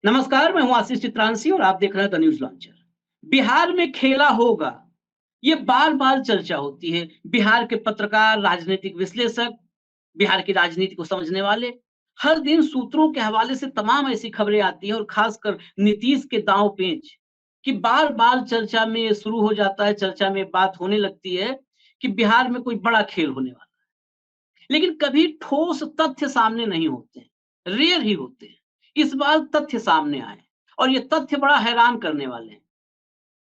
नमस्कार, मैं हूं आशीष चित्रांशी और आप देख रहे हैं द न्यूज लॉन्चर। बिहार में खेला होगा, ये बार बार चर्चा होती है। बिहार के पत्रकार, राजनीतिक विश्लेषक, बिहार की राजनीति को समझने वाले हर दिन सूत्रों के हवाले से तमाम ऐसी खबरें आती हैं और खासकर नीतीश के दांव पेच कि बार बार चर्चा में ये शुरू हो जाता है, चर्चा में बात होने लगती है कि बिहार में कोई बड़ा खेल होने वाला है। लेकिन कभी ठोस तथ्य सामने नहीं होते हैं, रेयर ही होते हैं। इस बार तथ्य सामने आए और ये तथ्य बड़ा हैरान करने वाले हैं।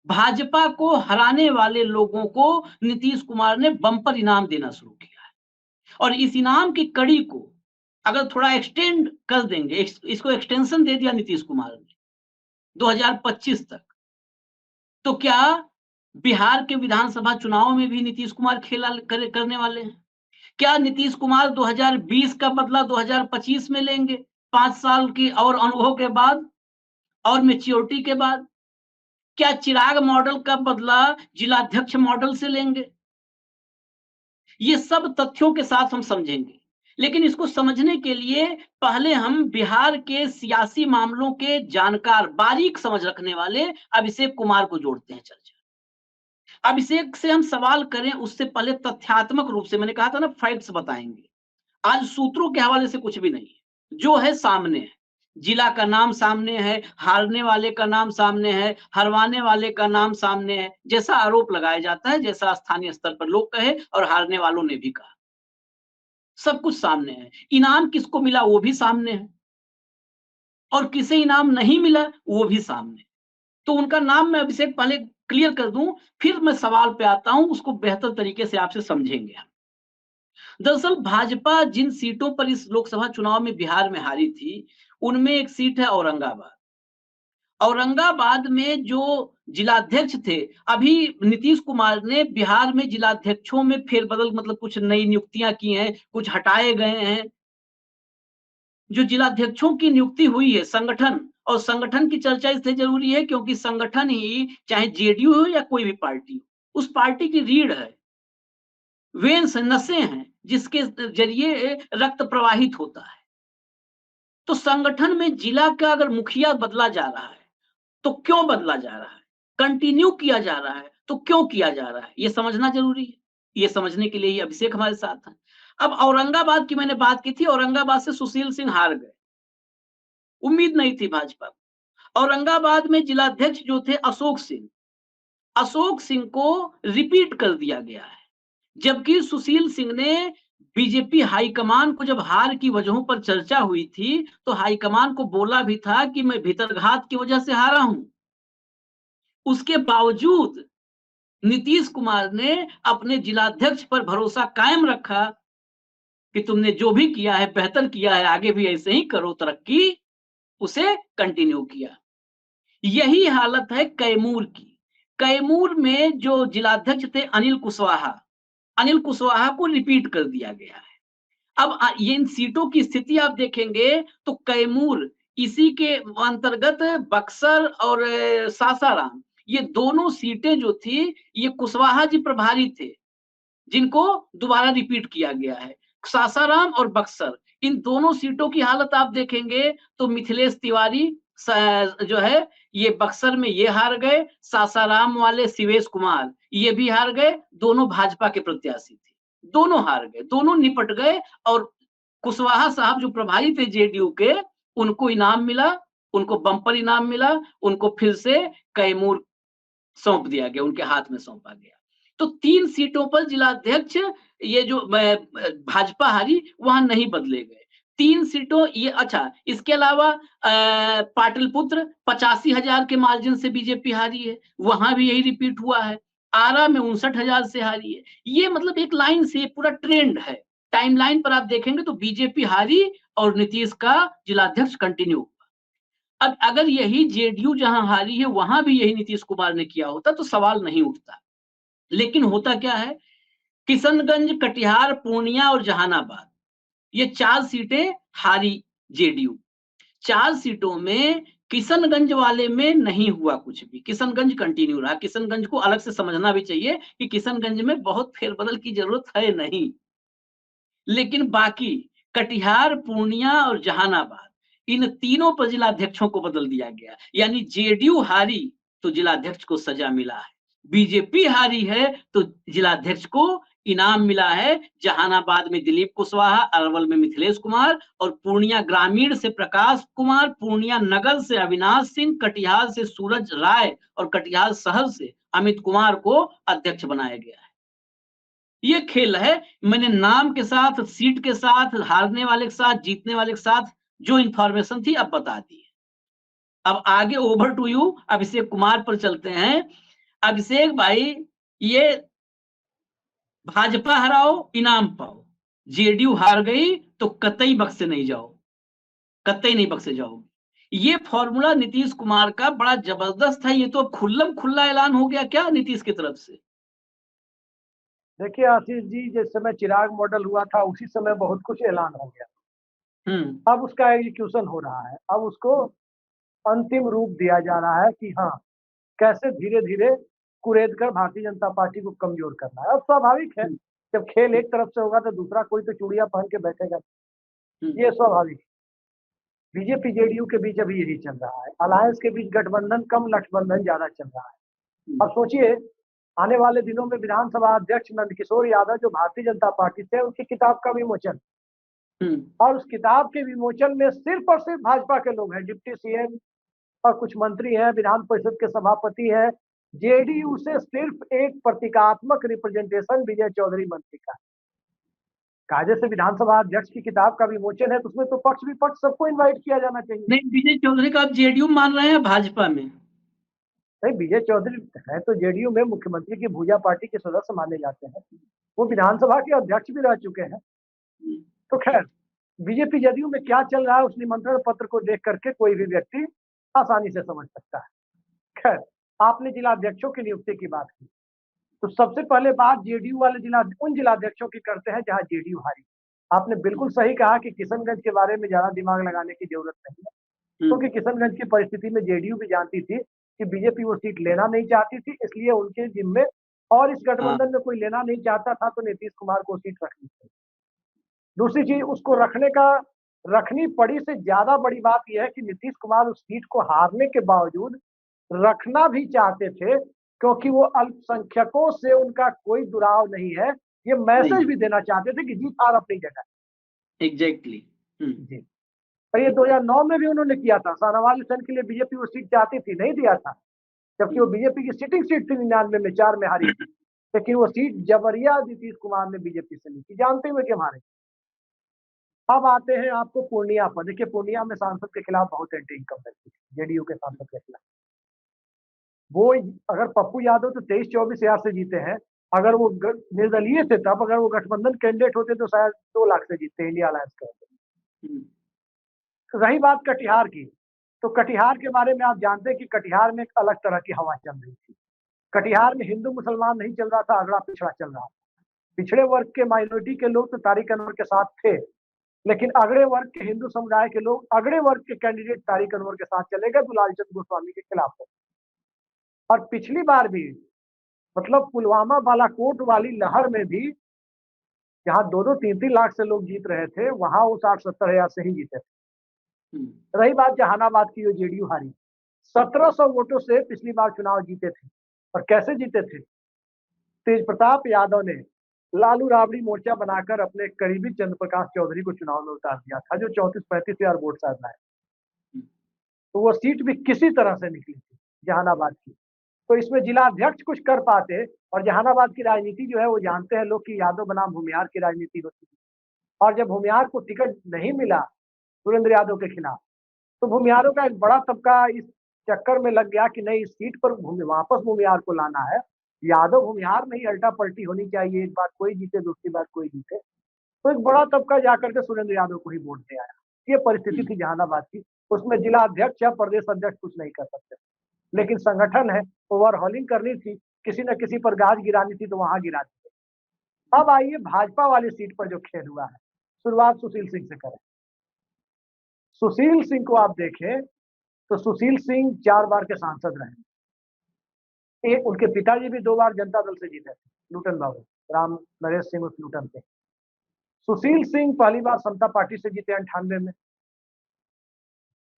भाजपा को हराने वाले लोगों को नीतीश कुमार ने बम्पर इनाम देना शुरू किया है और इस इनाम की कड़ी को अगर थोड़ा एक्सटेंड कर देंगे, इसको एक्सटेंशन दे दिया नीतीश कुमार ने 2025 तक, तो क्या बिहार के विधानसभा चुनाव में भी नीतीश कुमार खेला करने वाले हैं? क्या नीतीश कुमार 2020 का बदला 2025 में लेंगे? 5 साल की और अनुभव के बाद और मैच्योरिटी के बाद? क्या चिराग मॉडल का बदला जिलाध्यक्ष मॉडल से लेंगे? ये सब तथ्यों के साथ हम समझेंगे, लेकिन इसको समझने के लिए पहले हम बिहार के सियासी मामलों के जानकार, बारीक समझ रखने वाले अभिषेक कुमार को जोड़ते हैं चर्चा। अभिषेक से हम सवाल करें उससे पहले तथ्यात्मक रूप से, मैंने कहा था ना फैक्ट्स बताएंगे। आज सूत्रों के हवाले से कुछ भी नहीं है, जो है सामने है। जिला का नाम सामने है, हारने वाले का नाम सामने है, हरवाने वाले का नाम सामने है, जैसा आरोप लगाया जाता है, जैसा स्थानीय स्तर पर लोग कहे और हारने वालों ने भी कहा। सब कुछ सामने है। इनाम किसको मिला वो भी सामने है और किसे इनाम नहीं मिला वो भी सामने है। तो उनका नाम मैं अभिषेक पहले क्लियर कर दूं, फिर मैं सवाल पे आता हूं, उसको बेहतर तरीके से आपसे समझेंगे। दरअसल भाजपा जिन सीटों पर इस लोकसभा चुनाव में बिहार में हारी थी, उनमें एक सीट है औरंगाबाद। औरंगाबाद में जो जिलाध्यक्ष थे, अभी नीतीश कुमार ने बिहार में जिलाध्यक्षों में फेरबदल, मतलब कुछ नई नियुक्तियां की हैं, कुछ हटाए गए हैं। जो जिलाध्यक्षों की नियुक्ति हुई है, संगठन, और संगठन की चर्चा इसलिए जरूरी है क्योंकि संगठन ही, चाहे जेडीयू हो या कोई भी पार्टी हो, उस पार्टी की रीढ़ है, वेन्स, नसें हैं जिसके जरिए रक्त प्रवाहित होता है। तो संगठन में जिला का अगर मुखिया बदला जा रहा है तो क्यों बदला जा रहा है, कंटिन्यू किया जा रहा है तो क्यों किया जा रहा है, ये समझना जरूरी है। ये समझने के लिए ही अभिषेक हमारे साथ है। अब औरंगाबाद की मैंने बात की थी, औरंगाबाद से सुशील सिंह हार गए, उम्मीद नहीं थी भाजपा को। औरंगाबाद में जिलाध्यक्ष जो थे अशोक सिंह, अशोक सिंह को रिपीट कर दिया गया है, जबकि सुशील सिंह ने बीजेपी हाईकमान को, जब हार की वजहों पर चर्चा हुई थी, तो हाईकमान को बोला भी था कि मैं भीतरघात की वजह से हारा हूं। उसके बावजूद नीतीश कुमार ने अपने जिलाध्यक्ष पर भरोसा कायम रखा कि तुमने जो भी किया है बेहतर किया है, आगे भी ऐसे ही करो तरक्की, उसे कंटिन्यू किया। यही हालत है कैमूर की। कैमूर में जो जिलाध्यक्ष थे अनिल कुशवाहा, अनिल कुशवाहा को रिपीट कर दिया गया है। अब ये इन सीटों की स्थिति आप देखेंगे तो कैमूर, इसी के अंतर्गत बक्सर और सासाराम, ये दोनों सीटें जो थी, ये कुशवाहा जी प्रभारी थे, जिनको दोबारा रिपीट किया गया है। सासाराम और बक्सर, इन दोनों सीटों की हालत आप देखेंगे तो मिथिलेश तिवारी जो है, ये बक्सर में ये हार गए, सासाराम वाले शिवेश कुमार ये भी हार गए, दोनों भाजपा के प्रत्याशी थे, दोनों हार गए, दोनों निपट गए। और कुशवाहा साहब जो प्रभारी थे जेडीयू के, उनको इनाम मिला, उनको बम्पर इनाम मिला, उनको फिर से कैमूर सौंप दिया गया, उनके हाथ में सौंपा गया। तो 3 सीटों पर जिलाध्यक्ष, ये जो भाजपा हारी, वहां नहीं बदले गए। 3 सीटों ये, अच्छा, इसके अलावा पाटलिपुत्र 85,000 के मार्जिन से बीजेपी हारी है, वहां भी यही रिपीट हुआ है। आरा में 59,000 से हारी है। ये मतलब एक लाइन से पूरा ट्रेंड है, टाइमलाइन पर आप देखेंगे तो बीजेपी हारी और नीतीश का जिलाध्यक्ष कंटिन्यू। अब अगर यही जेडीयू जहां हारी है वहां भी यही नीतीश कुमार ने किया होता तो सवाल नहीं उठता। लेकिन होता क्या है, किशनगंज, कटिहार, पूर्णिया और जहानाबाद, ये 4 सीटें हारी जेडीयू। 4 सीटों में किशनगंज वाले में नहीं हुआ कुछ भी, किशनगंज कंटिन्यू रहा। किशनगंज को अलग से समझना भी चाहिए कि किशनगंज में बहुत फेरबदल की जरूरत है नहीं। लेकिन बाकी कटिहार, पूर्णिया और जहानाबाद, इन तीनों पर जिलाध्यक्षों को बदल दिया गया। यानी जेडीयू हारी तो जिलाध्यक्ष को सजा मिला है, बीजेपी हारी है तो जिलाध्यक्ष को इनाम मिला है। जहानाबाद में दिलीप कुशवाहा, अरवल में मिथिलेश कुमार और पूर्णिया ग्रामीण से प्रकाश कुमार, पूर्णिया नगर से अविनाश सिंह, कटिहार से सूरज राय और कटिहार शहर से अमित कुमार को अध्यक्ष बनाया गया है। ये खेल है। मैंने नाम के साथ, सीट के साथ, हारने वाले के साथ, जीतने वाले के साथ जो इंफॉर्मेशन थी अब बता दी है। अब आगे over to you Abhishek Kumar पर चलते हैं। अभिषेक भाई, ये भाजपा हराओ इनाम पाओ, जेडीयू हार गई तो कतई बक्से नहीं जाओ, कतई नहीं बक्से जाओगे। ये फॉर्मूला नीतीश कुमार का बड़ा जबरदस्त है। ये तो खुल्लम खुल्ला ऐलान हो गया क्या नीतीश की तरफ से? देखिए आशीष जी, जिस समय चिराग मॉडल हुआ था उसी समय बहुत कुछ ऐलान हो गया। अब उसका एग्जीक्यूशन हो रहा है। अब उसको अंतिम रूप दिया जा रहा है कि हाँ, कैसे धीरे धीरे कुरेद कर भारतीय जनता पार्टी को कमजोर करना है। अब स्वाभाविक है, जब खेल एक तरफ से होगा तो दूसरा कोई तो चूड़ियां पहन के बैठेगा, ये स्वाभाविक है। बीजेपी जेडीयू के बीच अभी यही चल रहा है। अलायंस के बीच गठबंधन कम, गठबंधन ज्यादा चल रहा है। अब सोचिए, आने वाले दिनों में विधानसभा अध्यक्ष नंदकिशोर यादव जो भारतीय जनता पार्टी से, उनकी किताब का विमोचन, और उस किताब के विमोचन में सिर्फ और सिर्फ भाजपा के लोग हैं। डिप्टी सीएम और कुछ मंत्री हैं, विधान परिषद के सभापति हैं। जेडीयू से सिर्फ एक प्रतीकात्मक रिप्रेजेंटेशन विजय चौधरी मंत्री का है। कायदे से विधानसभा अध्यक्ष की किताब का विमोचन है तो उसमें तो पक्ष विपक्ष सबको इनवाइट किया जाना चाहिए। नहीं, विजय चौधरी का आप जेडीयू मान रहे हैं भाजपा में? नहीं, विजय चौधरी है तो जेडीयू में मुख्यमंत्री की भूजा पार्टी के सदस्य माने जाते हैं, वो विधानसभा के अध्यक्ष भी रह चुके हैं। तो खैर, बीजेपी जदयू में क्या चल रहा है उस निमंत्रण पत्र को देख करके कोई भी व्यक्ति आसानी से समझ सकता है। खैर, आपने जिलाध्यक्षों की नियुक्ति की बात की, तो सबसे पहले बात जेडीयू वाले उन जिलाध्यक्षों की करते हैं जहां जेडीयू हारी। आपने बिल्कुल सही कहा कि किशनगंज के बारे में ज्यादा दिमाग लगाने की जरूरत नहीं है, क्योंकि किशनगंज की परिस्थिति में जेडीयू भी जानती थी कि बीजेपी वो सीट लेना नहीं चाहती थी, इसलिए उनके जिम्मे, और इस गठबंधन में कोई लेना नहीं चाहता था तो नीतीश कुमार को सीट रखनी थी। दूसरी चीज, उसको रखनी पड़ी से ज्यादा बड़ी बात यह है कि नीतीश कुमार उस सीट को हारने के बावजूद रखना भी चाहते थे, क्योंकि वो अल्पसंख्यकों से उनका कोई दुराव नहीं है। ये मैसेज भी देना चाहते थे कि जीत हार अपनी जगह। एग्जैक्टली। जी, और ये 2009 में भी उन्होंने किया था। शाहनवाज हुसैन के लिए बीजेपी वो सीट चाहती थी, नहीं दिया था, जबकि वो बीजेपी की सिटिंग सीट थी 99 में 4 में हारी थी, लेकिन वो सीट जबरिया नीतीश कुमार ने बीजेपी से ली थी, जानते हुए कि हमारे। अब आते हैं आपको पूर्णिया पर। देखिए, पूर्णिया में सांसद के खिलाफ बहुत एंटी इनकम्बेंसी थी, जेडीयू के सांसद के खिलाफ। वो अगर पप्पू यादव तो 23-24 हजार से जीते हैं, अगर वो निर्दलीय थे तब, अगर वो गठबंधन कैंडिडेट होते तो शायद 2 लाख से जीतते इंडिया अलायंस के होते। रही बात कटिहार की, तो कटिहार के बारे में आप जानते हैं कि कटिहार में एक अलग तरह की हवा चल रही थी। कटिहार में हिंदू मुसलमान नहीं चल रहा था, अगड़ा पिछड़ा चल रहा था। पिछड़े वर्ग के माइनॉरिटी के लोग तो तारिक अनवर के साथ थे, लेकिन अगड़े वर्ग के हिंदू समुदाय के लोग अगड़े वर्ग के कैंडिडेट तारिक अनवर के साथ चले गए, दुलाल चंद गोस्वामी के खिलाफ हो। और पिछली बार भी, मतलब पुलवामा बालाकोट वाली लहर में भी, जहां 2-3 लाख से लोग जीत रहे थे, वहां वो 60-70 हजार से ही जीते थे। रही बात जहानाबाद की, जो जेडीयू हारी, 1700 वोटों से पिछली बार चुनाव जीते थे। और कैसे जीते थे? तेज प्रताप यादव ने लालू राबड़ी मोर्चा बनाकर अपने करीबी चंद्र प्रकाश चौधरी को चुनाव में उतार दिया था, जो 34-35 हजार वोट शायद लाए। तो वो सीट भी किसी तरह से निकली थी जहानाबाद की। तो इसमें जिला अध्यक्ष कुछ कर पाते, और जहानाबाद की राजनीति जो है वो जानते हैं लोग कि यादव बनाम भूमिहार की राजनीति होती है। और जब भूमिहार को टिकट नहीं मिला सुरेंद्र यादव के खिलाफ, तो भूमिहारों का एक बड़ा तबका इस चक्कर में लग गया कि नहीं, इस सीट पर वापस भूमिहार को लाना है, यादव भूमिहार में ही अल्टा पलटी होनी चाहिए, एक बार कोई जीते दूसरी बार कोई जीते। तो एक बड़ा तबका जाकर के सुरेंद्र यादव को ही वोट दे आया। ये परिस्थिति थी जहानाबाद की। उसमें जिला अध्यक्ष या प्रदेश अध्यक्ष कुछ नहीं कर सकते, लेकिन संगठन है, ओवरहॉलिंग करनी थी, किसी न किसी पर गाज गिरानी थी तो वहां गिरा दी। अब आइए भाजपा वाली सीट पर जो खेल हुआ है, शुरुआत सुशील सिंह से करें। सुशील सिंह को आप देखें तो सुशील सिंह 4 बार के सांसद रहे। एक उनके पिताजी भी 2 बार जनता दल से जीते थे, लूटन बाबू राम नरेश सिंह उस लूटन थे। सुशील सिंह पहली बार समता पार्टी से जीते 98 में,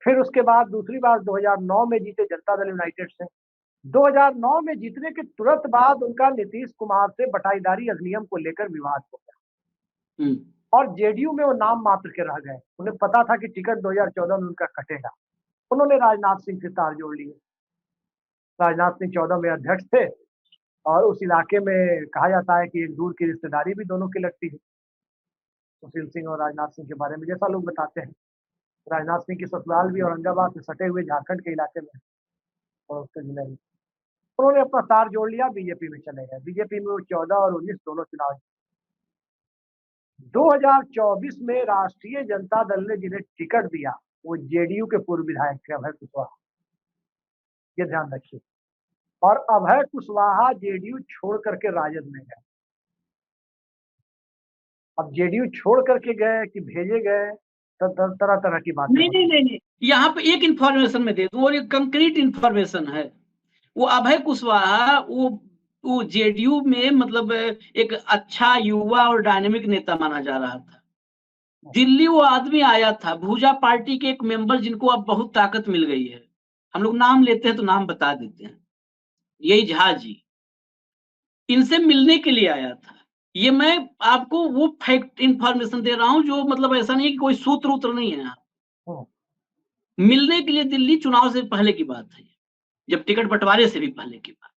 फिर उसके बाद दूसरी बार 2009 में जीते जनता दल यूनाइटेड से। 2009 में जीतने के तुरंत बाद उनका नीतीश कुमार से बटाईदारी अधिनियम को लेकर विवाद हो गया और जेडीयू में वो नाम मात्र के रह गए। उन्हें पता था कि टिकट 2014 में उनका कटेगा। उन्होंने राजनाथ सिंह से तार जोड़ लिए। राजनाथ सिंह 14 में अध्यक्ष थे और उस इलाके में कहा जाता है कि एक दूर की रिश्तेदारी भी दोनों की लगती है, सुशील सिंह और राजनाथ सिंह के बारे में जैसा लोग बताते हैं। राजनाथ सिंह की ससुराल भी औरंगाबाद से सटे हुए झारखंड के इलाके में और उसके जिले में। उन्होंने अपना तार जोड़ लिया, बीजेपी में चले गए। बीजेपी में वो 14 और 19 दोनों चुनाव। 2024 में राष्ट्रीय जनता दल ने जिन्हें टिकट दिया वो जेडीयू के पूर्व विधायक थे अभय कुशवाहा, ये ध्यान रखिए। और अभय कुशवाहा जेडीयू छोड़ करके राजद में गए। अब जेडीयू छोड़ करके गए कि भेजे गए, तरह तरह की बातें। नहीं, यहाँ पे एक इंफॉर्मेशन में दे दूं और एक कंक्रीट इंफॉर्मेशन है। वो अभय कुशवाहा वो जेडीयू में मतलब एक अच्छा युवा और डायनेमिक नेता माना जा रहा था। दिल्ली वो आदमी आया था, भूजा पार्टी के एक मेंबर जिनको अब बहुत ताकत मिल गई है, हम लोग नाम लेते हैं तो नाम बता देते हैं, यही झा जी, इनसे मिलने के लिए आया था। ये मैं आपको वो फैक्ट इंफॉर्मेशन दे रहा हूं जो मतलब ऐसा नहीं कि कोई सूत्र उत्र नहीं है यहाँ। मिलने के लिए दिल्ली चुनाव से पहले की बात है, जब टिकट बंटवारे से भी पहले की बात।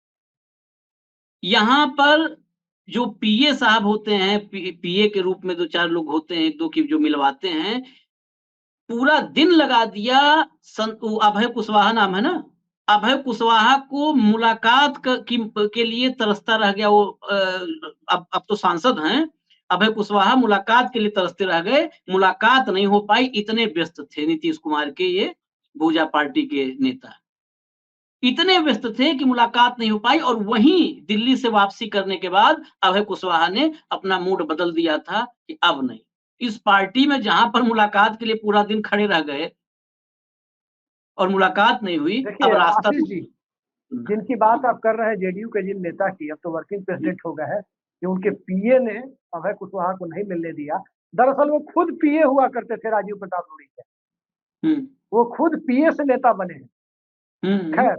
यहाँ पर जो पीए साहब होते हैं, पीए के रूप में 2-4 लोग होते हैं, 1-2 की जो मिलवाते हैं, पूरा दिन लगा दिया। अभय कुशवाहा नाम है ना, अभय कुशवाहा को मुलाकात के लिए तरसता रह गया वो। अब तो सांसद हैं, अभय कुशवाहा मुलाकात के लिए तरसते रह गए, मुलाकात नहीं हो पाई, इतने व्यस्त थे नीतीश कुमार के ये भूजा पार्टी के नेता, इतने व्यस्त थे कि मुलाकात नहीं हो पाई। और वहीं दिल्ली से वापसी करने के बाद अभय कुशवाहा ने अपना मूड बदल दिया था कि अब नहीं, इस पार्टी में जहां पर मुलाकात के लिए पूरा दिन खड़े रह गए और मुलाकात नहीं हुई, अब रास्ता आशीष जी, जिनकी बात आप कर रहे हैं जेडीयू के जिन नेता की, अब तो वर्किंग प्रेसिडेंट हो गए हैं, कि उनके पीए ने अभय कुशवाहा को नहीं मिलने दिया। दरअसल वो खुद पीए हुआ करते थे राजीव प्रताप रूड़ी के, वो खुद पीए से नेता बने हैं। खैर,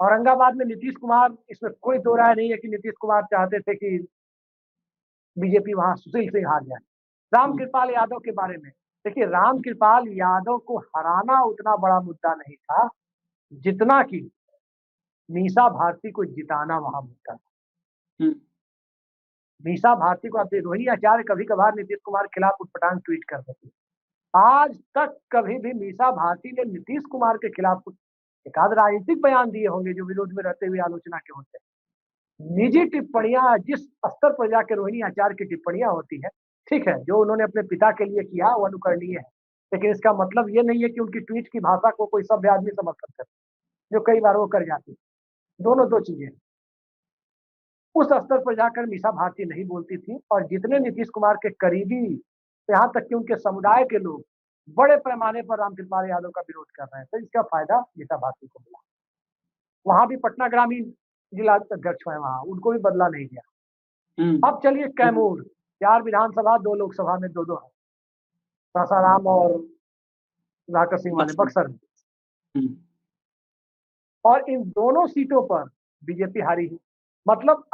औरंगाबाद में नीतीश कुमार, इसमें कोई दो राय नहीं है कि नीतीश कुमार चाहते थे कि बीजेपी वहां सुशील सिंह हार जाए। रामकृपाल यादव के बारे में देखिए, रामकृपाल यादव को हराना उतना बड़ा मुद्दा नहीं था जितना कि मीसा भारती को जिताना वहां मुद्दा था। मीसा भारती को, आप रोहिणी आचार्य कभी कभार नीतीश कुमार के खिलाफ उटपटांग ट्वीट करते थे, आज तक कभी भी मीसा भारती ने नीतीश कुमार के खिलाफ एक आध राजनीतिक बयान दिए होंगे जो विरोध में रहते हुए आलोचना के होते हैं। निजी टिप्पणियां जिस स्तर पर जाकर रोहिणी आचार्य की टिप्पणियां होती है, ठीक है, जो उन्होंने अपने पिता के लिए किया वो अनुकरणीय है, लेकिन इसका मतलब ये नहीं है कि उनकी ट्वीट की भाषा को कोई सभ्य आदमी समझ सकता है, जो कई बार वो कर जाती है। दोनों दो चीजें। उस स्तर पर जाकर मीसा भारती नहीं बोलती थी, और जितने नीतीश कुमार के करीबी, यहाँ तक कि उनके समुदाय के लोग बड़े पैमाने पर रामकृपाल यादव का विरोध कर रहे हैं, तो इसका फायदा मीसा भारती को मिला। वहां भी पटना ग्रामीण जिला अध्यक्ष है, वहां उनको भी बदला नहीं गया। अब चलिए कैमूर, 4 विधानसभा 2 लोकसभा में 2-2 है, सासाराम और राकर सिंह वाले बक्सर में, और इन दोनों सीटों पर बीजेपी हारी है। मतलब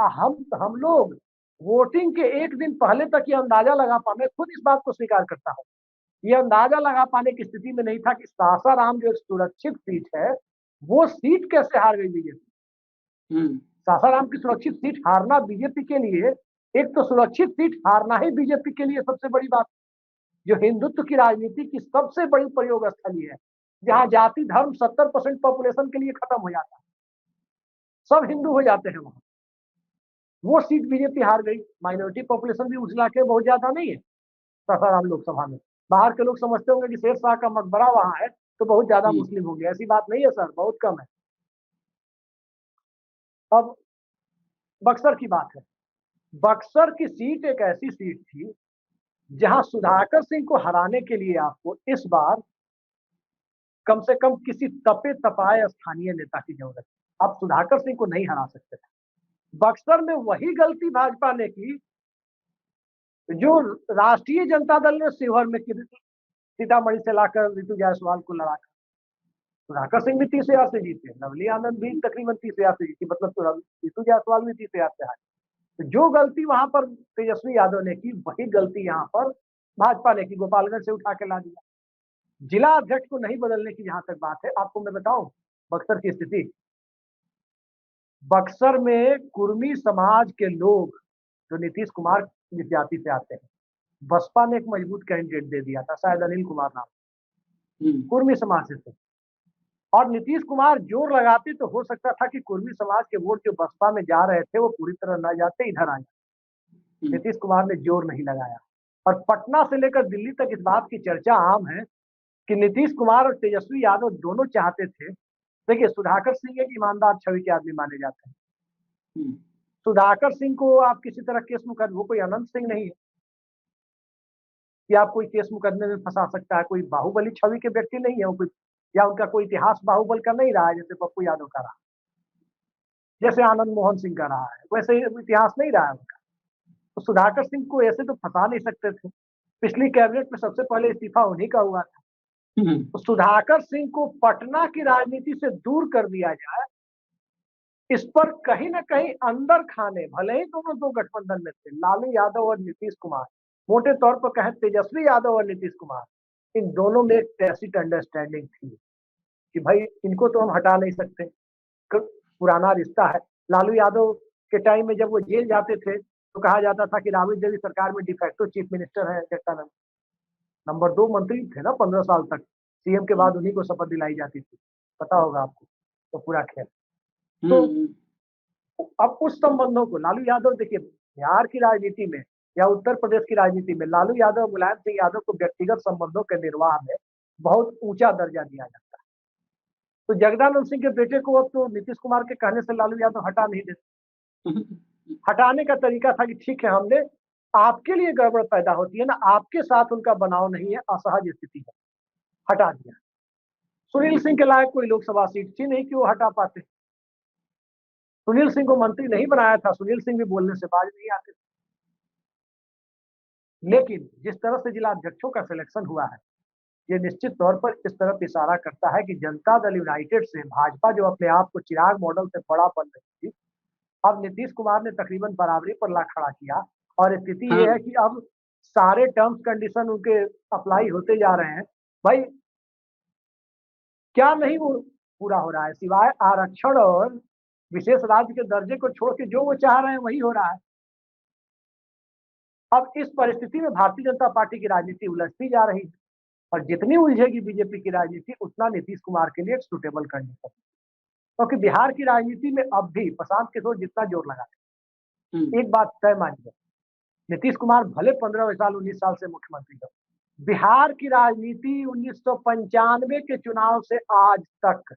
हम लोग वोटिंग के एक दिन पहले तक ये अंदाजा लगा पा, मैं खुद इस बात को स्वीकार करता हूँ, ये अंदाजा लगा पाने की स्थिति में नहीं था कि सासाराम जो एक सुरक्षित सीट है, वो सीट कैसे हार गई बीजेपी। सासाराम की सुरक्षित सीट हारना बीजेपी के लिए, एक तो सुरक्षित सीट हारना ही बीजेपी के लिए सबसे बड़ी बात, जो हिंदुत्व की राजनीति की सबसे बड़ी प्रयोग स्थली है, जहां जाति धर्म 70% पॉपुलेशन के लिए खत्म हो जाता है, सब हिंदू हो जाते हैं वहां, वो सीट बीजेपी हार गई। माइनॉरिटी पॉपुलेशन भी उस इलाके में बहुत ज्यादा नहीं है सासाराम लोकसभा में। बाहर के लोग समझते होंगे कि शेर शाह का मकबरा वहां है तो बहुत ज्यादा मुस्लिम होंगे, ऐसी बात नहीं है सर, बहुत कम है। अब बक्सर की बात है, बक्सर की सीट एक ऐसी सीट थी जहां सुधाकर सिंह को हराने के लिए आपको इस बार कम से कम किसी तपे तपाए स्थानीय नेता की जरूरत है। आप सुधाकर सिंह को नहीं हरा सकते थे। बक्सर में वही गलती भाजपा ने की जो राष्ट्रीय जनता दल ने शिवहर में की, सीतामढ़ी से लाकर ऋतु जायसवाल को लड़ाकर। सुधाकर सिंह भी 30,000 से जीते, लवली आनंद भी तकरीबन 30,000 से जीती, मतलब जीतू जायसवाल भी 30,000 से हारे। तो जो गलती वहां पर तेजस्वी यादव ने की, वही गलती यहाँ पर भाजपा ने की, गोपालगंज से उठा के ला दिया। जिला अध्यक्ष को नहीं बदलने की जहां तक बात है, आपको मैं बताऊं बक्सर की स्थिति। बक्सर में कुर्मी समाज के लोग जो नीतीश कुमार जिस जाति से आते हैं, बसपा ने एक मजबूत कैंडिडेट दे दिया था, शायद अनिल कुमार नाम, कुर्मी समाज से थे। और नीतीश कुमार जोर लगाते तो हो सकता था कि कुर्मी समाज के वोट जो बसपा में जा रहे थे वो पूरी तरह न जाते, इधर आ जाते। नीतीश कुमार ने जोर नहीं लगाया, और पटना से लेकर दिल्ली तक इस बात की चर्चा आम है कि नीतीश कुमार और तेजस्वी यादव दोनों चाहते थे। देखिए, सुधाकर सिंह एक ईमानदार छवि के आदमी माने जाते हैं। सुधाकर सिंह को आप किसी तरह केस मुकदमे, वो कोई अनंत सिंह नहीं है कि आप कोई केस मुकदमे में फंसा सकता है, कोई बाहुबली छवि के व्यक्ति नहीं है वो, कोई या उनका कोई इतिहास बाहुबल का नहीं रहा है जैसे पप्पू यादव का रहा, जैसे आनंद मोहन सिंह का रहा है, वैसे इतिहास नहीं रहा है उनका। तो सुधाकर सिंह को ऐसे तो फंसा नहीं सकते थे। पिछली कैबिनेट में सबसे पहले इस्तीफा उन्हीं का हुआ था। तो सुधाकर सिंह को पटना की राजनीति से दूर कर दिया जाए, इस पर कहीं ना कहीं अंदर खाने, भले ही दोनों दो गठबंधन में थे, लालू यादव और नीतीश कुमार, मोटे तौर पर कहें तेजस्वी यादव और नीतीश कुमार, इन दोनों में एक टैसिट अंडरस्टैंडिंग थी कि भाई इनको तो हम हटा नहीं सकते, पुराना रिश्ता है। लालू यादव के टाइम में जब वो जेल जाते थे तो कहा जाता था कि राबड़ी देवी सरकार में डिफेक्टो चीफ मिनिस्टर है जगदानंद, नंबर 2 मंत्री थे ना 15 साल तक, सीएम के बाद उन्हीं को शपथ दिलाई जाती थी, पता होगा आपको तो पूरा खेल। तो अब उस संबंधों को लालू यादव, देखिए बिहार की राजनीति में या उत्तर प्रदेश की राजनीति में लालू यादव, मुलायम सिंह यादव को व्यक्तिगत संबंधों के निर्वाह में बहुत ऊंचा दर्जा दिया जाता है। तो जगदानंद सिंह के बेटे को अब तो नीतीश कुमार के कहने से लालू यादव हटा नहीं देते। हटाने का तरीका था कि ठीक है, हमने आपके लिए गड़बड़ पैदा होती है ना, आपके साथ उनका बनाव नहीं है, असहज स्थिति है, हटा दिया। सुनील सिंह के लायक कोई लोकसभा सीट थी नहीं कि वो हटा पाते। सुनील सिंह को मंत्री नहीं बनाया था, सुनील सिंह भी बोलने से बाज नहीं आते। लेकिन जिस तरह से जिला अध्यक्षों का सिलेक्शन हुआ है, ये निश्चित तौर पर इस तरफ इशारा करता है कि जनता दल यूनाइटेड से भाजपा जो अपने आप को चिराग मॉडल से बड़ा बन रही थी, अब नीतीश कुमार ने तकरीबन बराबरी पर ला खड़ा किया। और स्थिति ये है कि अब सारे टर्म्स कंडीशन उनके अप्लाई होते जा रहे हैं। भाई क्या नहीं वो पूरा हो रहा है, सिवाय आरक्षण और विशेष राज्य के दर्जे को छोड़ के जो वो चाह रहे हैं वही हो रहा है। अब इस परिस्थिति में भारतीय जनता पार्टी की राजनीति उलझती जा रही है, और जितनी उलझेगी बीजेपी की राजनीति उतना नीतीश कुमार के लिए एक सुटेबल कंडीशन, क्योंकि बिहार की राजनीति में अब भी प्रशांत किशोर जितना जोर लगाते, एक बात तय मानिए, नीतीश कुमार भले 15 साल 19 साल से मुख्यमंत्री हो, बिहार की राजनीति 1995 के चुनाव से आज तक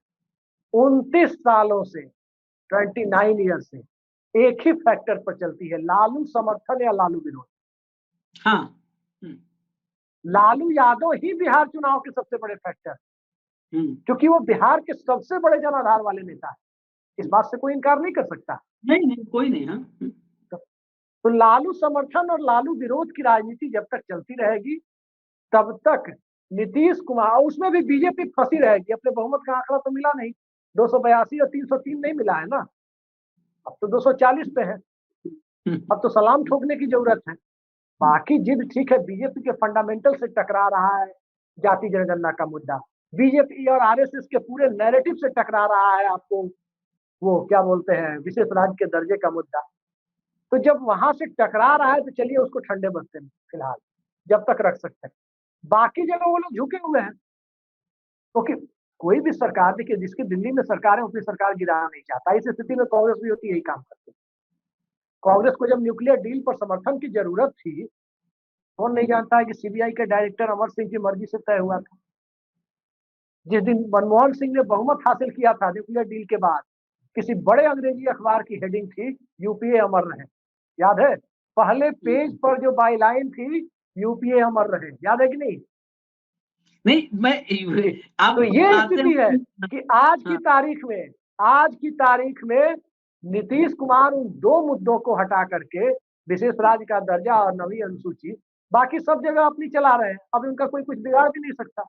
29 सालों से 29 ईयर से एक ही फैक्टर पर चलती है, लालू समर्थन या लालू विरोध। हाँ, लालू यादव ही बिहार चुनाव के सबसे बड़े फैक्टर, क्योंकि वो बिहार के सबसे बड़े जनाधार वाले नेता है, इस बात से कोई इनकार नहीं कर सकता। नहीं कोई नहीं। हाँ, तो लालू समर्थन और लालू विरोध की राजनीति जब तक चलती रहेगी तब तक नीतीश कुमार, उसमें भी बीजेपी फंसी रहेगी। अपने बहुमत का आंकड़ा तो मिला नहीं, 282 और 303 नहीं मिला है ना, अब तो 240 पे है, अब तो सलाम ठोकने की जरूरत है। बाकी जिद ठीक है, बीजेपी के फंडामेंटल से टकरा रहा है जाति जनगणना का मुद्दा, बीजेपी और आरएसएस के पूरे नैरेटिव से टकरा रहा है आपको वो क्या बोलते हैं विशेष राज्य के दर्जे का मुद्दा। तो जब वहां से टकरा रहा है तो चलिए उसको ठंडे बस्ते में फिलहाल जब तक रख सकते हैं, बाकी जगह वो लोग झुके हुए हैं। क्योंकि कोई भी सरकार, देखिए जिसकी दिल्ली में सरकार है अपनी सरकार गिराना नहीं चाहता, इस स्थिति में कांग्रेस भी होती है, यही काम करती है। कांग्रेस को जब न्यूक्लियर डील पर समर्थन की जरूरत थी, कौन नहीं जानता है कि सीबीआई के डायरेक्टर अमर सिंह की मर्जी से तय हुआ था। जिस दिन मनमोहन सिंह ने बहुमत हासिल किया था न्यूक्लियर डील के बाद, किसी बड़े अंग्रेजी अखबार की हेडिंग थी यूपीए अमर रहे, याद है? पहले पेज पर जो बाईलाइन थी यूपीए अमर रहे, याद है कि नहीं? नहीं, मैं आप तो ये स्थिति है कि आज की तारीख में नीतीश कुमार उन दो मुद्दों को हटा करके विशेष राज्य का दर्जा और नवी अनुसूची, बाकी सब जगह अपनी चला रहे हैं। अब उनका कोई कुछ बिगाड़ भी नहीं सकता।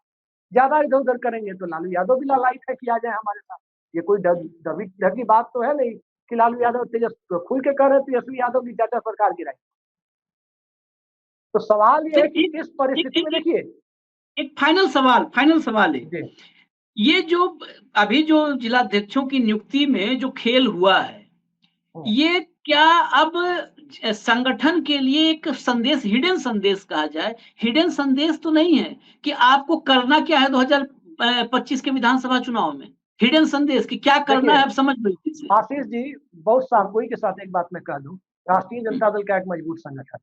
ज्यादा इधर उधर करेंगे तो लालू यादव भी लालायित है कि आ जाए हमारे साथ। ये कोई डर की बात तो है नहीं कि लालू यादव खुल के कह रहे तेजस्वी यादव की चाचा सरकार गिराई। तो सवाल ये है कि इस परिस्थिति में देखिए, एक फाइनल सवाल है, ये जो अभी जो जिलाध्यक्षों की नियुक्ति में जो खेल हुआ है, ये क्या अब संगठन के लिए एक संदेश, हिडन संदेश कहा जाए, हिडन संदेश तो नहीं है कि आपको करना क्या है 2025 के विधानसभा चुनाव में, हिडन संदेश कि क्या करना है आप समझ लीजिए। आशीष जी, बहुत साफगोई के साथ एक बात मैं कह दूं, राष्ट्रीय जनता दल का एक मजबूत संगठन,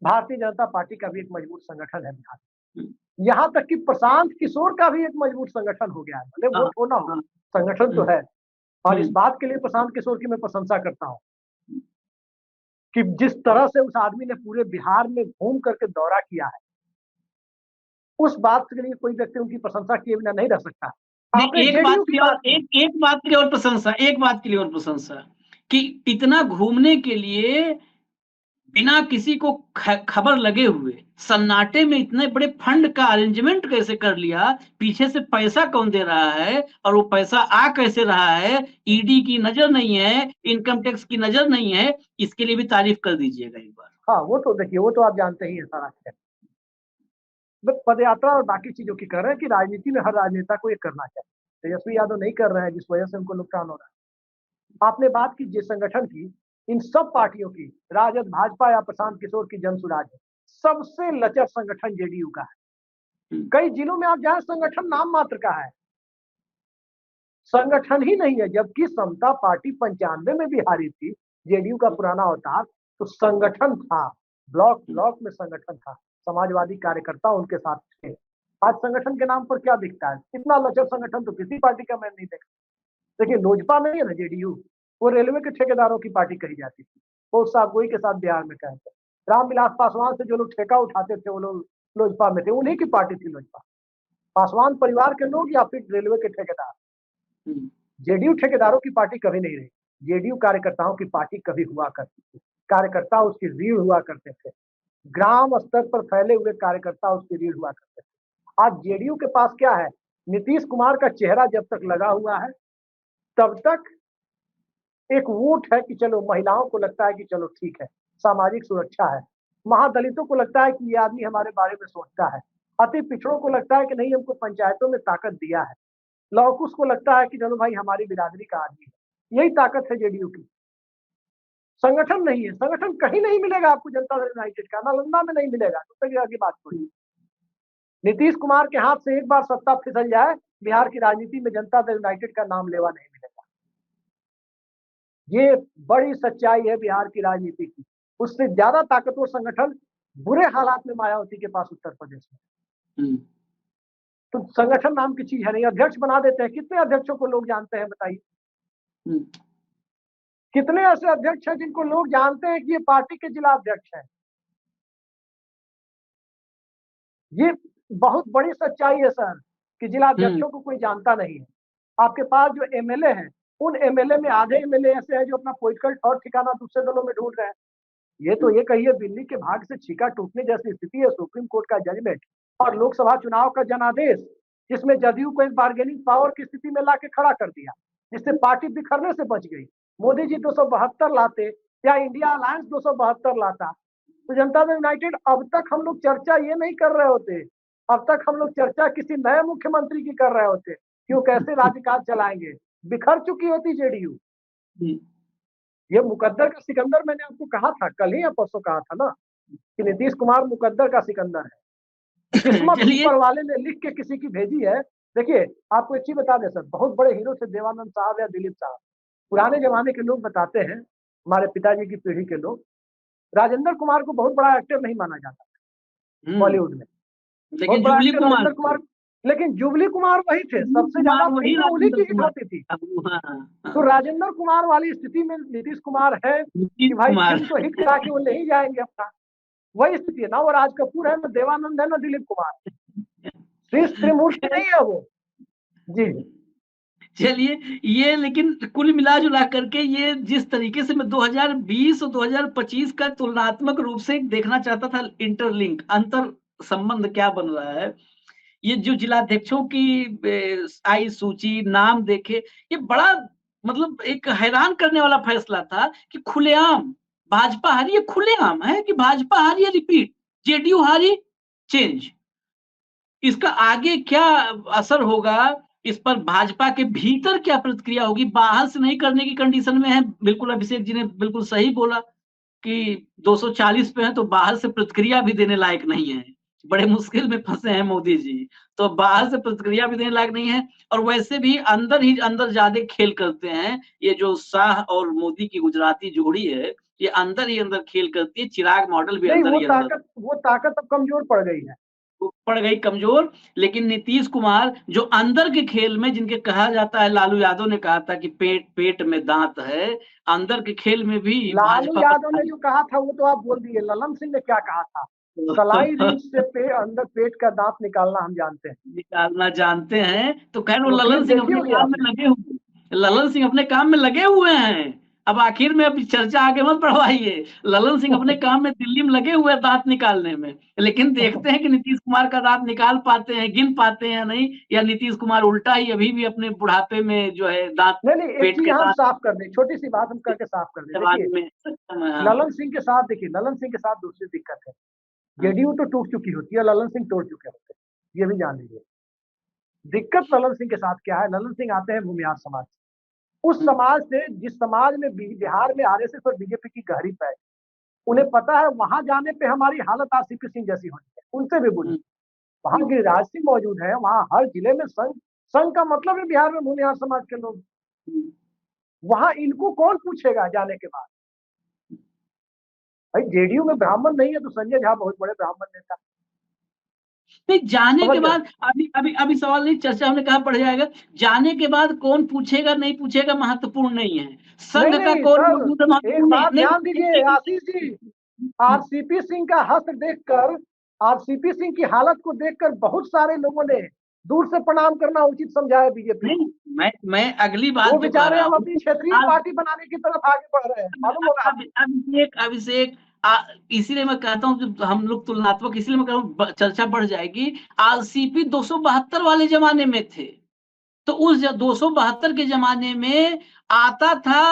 भारतीय जनता पार्टी का भी एक मजबूत संगठन है बिहार में, यहाँ तक कि प्रशांत किशोर का भी एक मजबूत संगठन हो गया है, भले वोट होना हो, संगठन तो है। और इस बात के लिए प्रशांत किशोर की मैं प्रशंसा करता हूँ कि जिस तरह से उस आदमी ने पूरे बिहार में घूम करके दौरा किया है, उस बात के लिए कोई व्यक्ति उनकी प्रशंसा किए बिना नहीं रह सकता। एक बात के लिए और प्रशंसा कि इतना घूमने के लिए बिना किसी को खबर लगे हुए सन्नाटे में इतने बड़े फंड का अरेंजमेंट कैसे कर लिया, पीछे से पैसा कौन दे रहा है और वो पैसा आ कैसे रहा है, ईडी की नजर नहीं है, इनकम टैक्स की नजर नहीं है, इसके लिए भी तारीफ कर दीजिएगा एक बार। हाँ, वो तो देखिए, वो तो आप जानते ही है सारा। पद यात्रा और बाकी चीजों की कर रहे हैं कि राजनीति में हर राजनेता को ये करना चाहिए। तेजस्वी यादव नहीं कर रहे हैं, जिस वजह से उनको नुकसान हो रहा है। आपने बात की जिस संगठन की, इन सब पार्टियों की, राजद, भाजपा या प्रशांत किशोर की जनसुराज है, सबसे लचर संगठन जेडीयू का है। कई जिलों में आप जाए, संगठन नाम मात्र का है, संगठन ही नहीं है। जबकि समता पार्टी 95 में भी हारी थी, जेडीयू का पुराना अवतार, तो संगठन था, ब्लॉक ब्लॉक में संगठन था, समाजवादी कार्यकर्ता उनके साथ थे। आज संगठन के नाम पर क्या दिखता है? इतना लचर संगठन तो किसी पार्टी का मैं नहीं देखा। देखिए, लोजपा नहीं है ना जेडीयू, वो रेलवे के ठेकेदारों की पार्टी कही जाती थी, वो साफगोई के साथ बिहार में कहते। रामविलास पासवान से जो लोग ठेका उठाते थे वो लोग लोजपा में थे, उन्हीं की पार्टी थी लोजपा। पासवान परिवार के लोग या फिर रेलवे के ठेकेदार। जेडीयू ठेकेदारों की पार्टी कभी नहीं रही, जेडीयू कार्यकर्ताओं की पार्टी कभी हुआ करती थी। कार्यकर्ता उसकी रीढ़ हुआ करते थे, ग्राम स्तर पर फैले हुए कार्यकर्ता उसकी रीढ़ हुआ करते थे। आज जेडीयू के पास क्या है? नीतीश कुमार का चेहरा जब तक लगा हुआ है तब तक एक वोट है कि चलो, महिलाओं को लगता है कि चलो ठीक है, सामाजिक सुरक्षा है, महादलितों को लगता है कि ये आदमी हमारे बारे में सोचता है, अति पिछड़ों को लगता है कि नहीं, हमको पंचायतों में ताकत दिया है, लौकुश को लगता है कि चलो भाई हमारी बिरादरी का आदमी है। यही ताकत है जेडीयू की, संगठन नहीं है। संगठन कहीं नहीं मिलेगा आपको जनता दल यूनाइटेड का, नालंदा में नहीं मिलेगा, तो की बात कोई। नीतीश कुमार के हाथ से एक बार सत्ता फिसल जाए, बिहार की राजनीति में जनता दल यूनाइटेड का नाम लेवा नहीं मिलेगा। ये बड़ी सच्चाई है बिहार की राजनीति की। उससे ज्यादा ताकतवर संगठन बुरे हालात में मायावती के पास उत्तर प्रदेश में। तो संगठन नाम की चीज है नहीं। अध्यक्ष बना देते हैं, कितने अध्यक्षों को लोग जानते हैं बताइए? कितने ऐसे अध्यक्ष हैं जिनको लोग जानते हैं कि ये पार्टी के जिला अध्यक्ष हैं? ये बहुत बड़ी सच्चाई है सर कि जिला अध्यक्षों को कोई जानता नहीं है। आपके पास जो एमएलए हैं, उन एमएलए में आधे एमएलए ऐसे हैं जो अपना पॉलिटिकल और ठिकाना दूसरे दलों में ढूंढ रहे हैं। ये तो ये कहिए बिल्ली के भाग से छीका टूटने जैसी स्थिति है। सुप्रीम कोर्ट का जजमेंट और लोकसभा चुनाव का जनादेश, जिसमें जदयू को एक बार्गेनिंग पावर की स्थिति में लाके खड़ा कर दिया, जिससे पार्टी बिखरने से बच गई। मोदी जी 272 लाते या इंडिया अलायंस 272 लाता तो जनता दल यूनाइटेड अब तक हम लोग चर्चा ये नहीं कर रहे होते। अब तक हम लोग चर्चा किसी नए मुख्यमंत्री की कर रहे होते कि वो कैसे राज्यकाल चलाएंगे। बिखर चुकी होती जेडीयू। ये मुकद्दर का सिकंदर, मैंने आपको कहा था कल ही या परसों कहा था ना कि नीतीश कुमार मुकद्दर का सिकंदर है। किस्मत ऊपर वाले ने लिख के किसी की भेजी है। देखिए, आपको एक चीज बता दें सर, बहुत बड़े हीरो थे देवानंद साहब या दिलीप साहब। पुराने जमाने के लोग बताते हैं, हमारे पिताजी की पीढ़ी के लोग, राजेंद्र कुमार को बहुत बड़ा एक्टर नहीं माना जाता बॉलीवुड में, लेकिन जुबली कुमार, लेकिन जुबली कुमार वही थे, सबसे ज्यादा उन्हीं की हिट होती थी। तो राजेंद्र कुमार वाली स्थिति में नीतीश कुमार है कि भाई फिल्म को हिट करा के वो नहीं जाएंगे अपना, वही स्थिति है ना। वो राज कपूर है, ना देवानंद है, ना दिलीप कुमार, श्री त्रिमूर्ति नहीं है वो जी। चलिए, ये लेकिन कुल मिला जुला करके ये जिस तरीके से मैं 2020 और 2025 का तुलनात्मक रूप से देखना चाहता था, इंटरलिंक, अंतर संबंध क्या बन रहा है, ये जो जिलाध्यक्षों की आई सूची, नाम देखे, ये बड़ा मतलब एक हैरान करने वाला फैसला था कि खुलेआम भाजपा हारी, ये खुलेआम है कि भाजपा हारी है रिपीट, जेडीयू हारी चेंज। इसका आगे क्या असर होगा, इस पर भाजपा के भीतर क्या प्रतिक्रिया होगी, बाहर से नहीं करने की कंडीशन में है। बिल्कुल अभिषेक जी ने बिल्कुल सही बोला कि 240 पे है तो बाहर से प्रतिक्रिया भी देने लायक नहीं है, बड़े मुश्किल में फंसे हैं मोदी जी, तो बाहर से प्रतिक्रिया भी देने लायक नहीं है। और वैसे भी अंदर ही अंदर ज्यादा खेल करते हैं, ये जो शाह और मोदी की गुजराती जोड़ी है, ये अंदर ही अंदर खेल करती है, चिराग मॉडल भी नहीं, अंदर ही अंदर वो ताकत अब कमजोर पड़ गई है। पड़ गई कमजोर। लेकिन नीतीश कुमार जो अंदर के खेल में, जिनके कहा जाता है, लालू यादव ने कहा था कि पेट पेट में दांत है, अंदर के खेल में भी लालू भाजपा यादव ने जो कहा था वो तो आप बोल दिए। ललन सिंह ने क्या कहा था? कलाई रींच से अंदर पेट का दांत निकालना हम जानते हैं। निकालना जानते हैं। तो खैर वो तो ललन सिंह अपने देखिए काम में लगे हुए, ललन सिंह अपने काम में लगे हुए हैं। अब आखिर में अभी चर्चा आगे मत बढ़वाइए, ललन सिंह अपने काम में दिल्ली में लगे हुए हैं दांत निकालने में। लेकिन देखते हैं कि नीतीश कुमार का दांत निकाल पाते हैं, गिन पाते हैं या नहीं, या नीतीश कुमार उल्टा ही अभी भी अपने बुढ़ापे में जो है दांत, नहीं, एक पेट चीज के हम दांत साफ कर दें, छोटी सी बात हम करके साफ कर दें। जवाब देखिए में। हाँ। ललन सिंह के साथ, देखिए ललन सिंह के साथ दूसरी दिक्कत है, जेडीयू तो टूट चुकी होती है, ललन सिंह तोड़ चुके होते हैं, ये भी जान लीजिए। दिक्कत ललन सिंह के साथ क्या है? ललन सिंह आते हैं भूमिहार समाज से, उस समाज से जिस समाज में बिहार में आरएसएस और बीजेपी की गहरी पैठ, उन्हें पता है वहां जाने पे हमारी हालत आरसीपी सिंह जैसी होनी है, उनसे भी बुरी। वहां गिरिराज सिंह मौजूद है, वहां हर जिले में संघ का मतलब है बिहार में भूमिहार समाज के लोग। वहां इनको कौन पूछेगा जाने के बाद? भाई जेडीयू में ब्राह्मण नहीं है तो संजय झा बहुत बड़े ब्राह्मण नेता। नहीं, जाने के समझ गए? बाद अभी अभी अभी सवाल नहीं, चर्चा हमने कहा बढ़ जाएगा। जाने के बाद कौन पूछेगा नहीं पूछेगा महत्वपूर्ण नहीं है, नहीं संघ का नहीं कौन सर, मौजूद है एक महत्वपूर्ण बात नहीं। ध्यान दीजिए आशीष जी, आरसीपी सिंह का हस्त देखकर, आरसीपी सिंह की हालत को देखकर बहुत सारे लोगों ने दूर से प्रणाम करना उचित समझा है बीजेपी नहीं, को। मैं अगली बात वो जो कह बेचारे रहा अब हूँ, अपनी क्षेत्रीय आज पार्टी बनाने की तरफ आगे बढ़ रहे हैं, मालूम होगा आपको। अभिषेक अभिषेक इसीलिए मैं कहता हूँ जब हम लोग तुलनात्मक, इसलिए मैं कह रहा हूँ चर्चा बढ़ जाएगी। आरसीपी 272 वाले जमाने में थे, तो उस 272 के जमाने में आता था,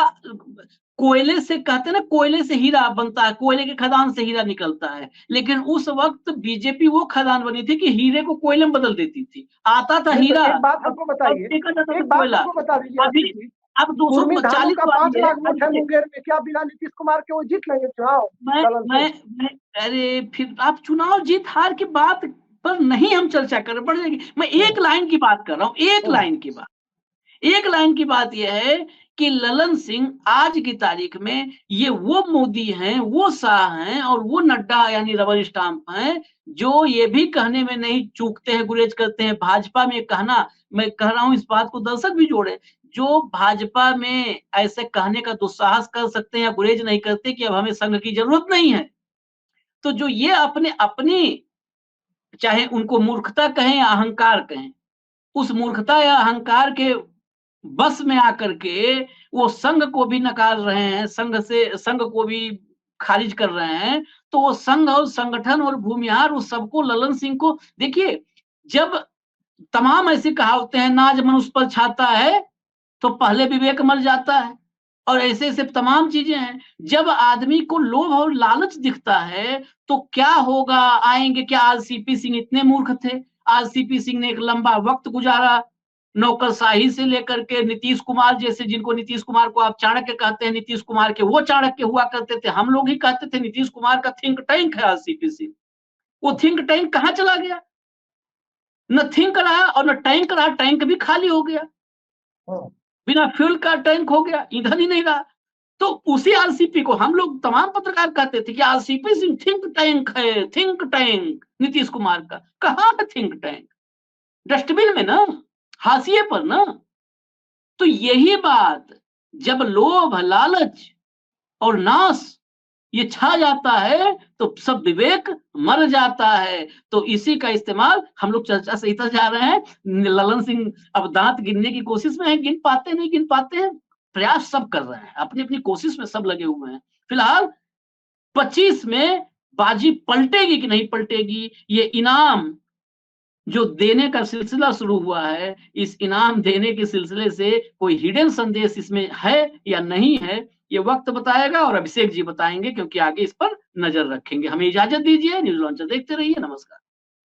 कोयले से, कहते ना कोयले से हीरा बनता है, कोयले के खदान से हीरा निकलता है। लेकिन उस वक्त बीजेपी वो खदान बनी थी कि हीरे को कोयले में बदल देती थी, आता था नहीं तो हीरा, एक बात अब हमको बताइए, देखा जाता था एक बात कोयला। हमको बता दीजिए अभी आशीष जी, अब कुर्मी धामों 240 का 5 वाली है। लाख वोट है मुंगेर में, क्या बिना नीतीश कुमार के वो जीत लेंगे चुनाव? मैं ललन मैं सिंह, मैं अरे फिर आप चुनाव जीत हार की बात पर नहीं हम चर्चा कर रहे, बढ़ जाएगी। मैं एक लाइन की बात कर रहा हूँ, एक लाइन की बात, एक लाइन की बात यह है कि ललन सिंह आज की तारीख में ये वो मोदी हैं, वो शाह हैं और वो नड्डा यानी रबर स्टाम्प हैं, जो ये भी कहने में नहीं चूकते हैं, गुरेज करते हैं भाजपा में कहना। मैं कह रहा हूं इस बात को दर्शक भी जोड़े, जो भाजपा में ऐसे कहने का दुस्साहस कर सकते हैं या गुरेज नहीं करते कि अब हमें संघ की जरूरत नहीं है, तो जो ये अपने अपनी, चाहे उनको मूर्खता कहें या अहंकार कहें, उस मूर्खता या अहंकार के बस में आकर के वो संघ को भी नकार रहे हैं, संघ को भी खारिज कर रहे हैं। तो वो संघ और संगठन और भूमिहार उस सबको, ललन सिंह को देखिए, जब तमाम ऐसी कहावतें हैं, नाज मनुष्य पर छाता है तो पहले विवेक मर जाता है, और ऐसे ऐसे तमाम चीजें हैं। जब आदमी को लोभ और लालच दिखता है तो क्या होगा, आएंगे क्या? आरसीपी सिंह इतने मूर्ख थे? आरसीपी सिंह ने एक लंबा वक्त गुजारा, नौकरशाही से लेकर के नीतीश कुमार जैसे, जिनको नीतीश कुमार को आप चाणक्य कहते हैं, नीतीश कुमार के वो चाणक्य हुआ करते थे, हम लोग ही कहते थे नीतीश कुमार का थिंक टैंक है आरसीपी सिंह। वो थिंक टैंक कहाँ चला गया? न थिंक रहा और न टैंक रहा, टैंक भी खाली हो गया, बिना फ्यूल का टैंक हो गया, ईंधन ही नहीं रहा। तो उसी आरसीपी को हम लोग तमाम पत्रकार कहते थे कि आरसीपी सिंह थिंक टैंक है, थिंक टैंक नीतीश कुमार का। कहाँ है थिंक टैंक? डस्टबिन में ना, हाशिए पर ना। तो यही बात, जब लोभ, लालच और नाश ये छा जाता है तो सब विवेक मर जाता है। तो इसी का इस्तेमाल हम लोग चर्चा से इधर जा रहे हैं। ललन सिंह अब दांत गिनने की कोशिश में है, गिन पाते नहीं गिन पाते हैं, प्रयास सब कर रहे हैं, अपनी अपनी कोशिश में सब लगे हुए हैं। फिलहाल 25 में बाजी पलटेगी कि नहीं पलटेगी, ये इनाम जो देने का सिलसिला शुरू हुआ है, इस इनाम देने के सिलसिले से कोई हिडन संदेश इसमें है या नहीं है, ये वक्त बताएगा और अभिषेक जी बताएंगे, क्योंकि आगे इस पर नजर रखेंगे। हमें इजाजत दीजिए, न्यूज लॉन्चर देखते रहिए। नमस्कार।